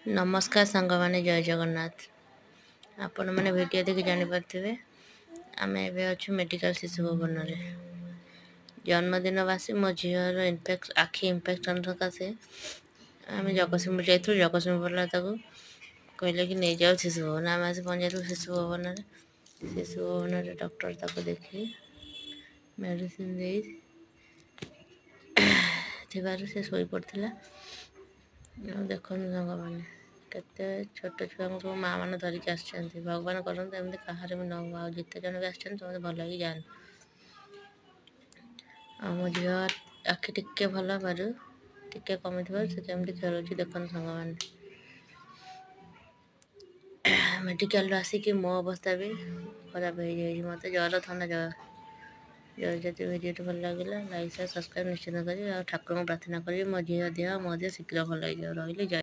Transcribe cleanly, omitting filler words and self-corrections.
नमस्कार सांग मैंने जय जगन्नाथ। आपण मैंने वीडियो देखि जानीपारे आम एवं मेडिकल शिशु भवन में जन्मदिनवासी मो झीर आखि इनफेक्शन सकाशे आम जगतसिंहपुर जाइलु। जगतसिंहपुर कहले कि नहीं जाओ शिशु भवन। आम आस पहुँच शिशु भवन। शिशु भवन डॉक्टर देखी मेडिसिन दे से शोई पड़ता। देख सांग मैंने केते छोट छुआ को माँ मैंने धरिकी आसछन। भगवान करते एमती कहार भी न हो। जिते जन भी आसछन समझे भल ही जान। मो झी आखि टिके भल पारू टिके कमी से केमती खेलुँ देख सांग मैंने। मेडिकल आसिक मो अवस्था भी खराब हो जाए। मत जर थंडा जर जब वीडियो भल लगे लाइक शेयर सब्सक्राइब निश्चित करें। ठाकुर प्रार्थना करें मो झी देह शीघ्र भल हो रही।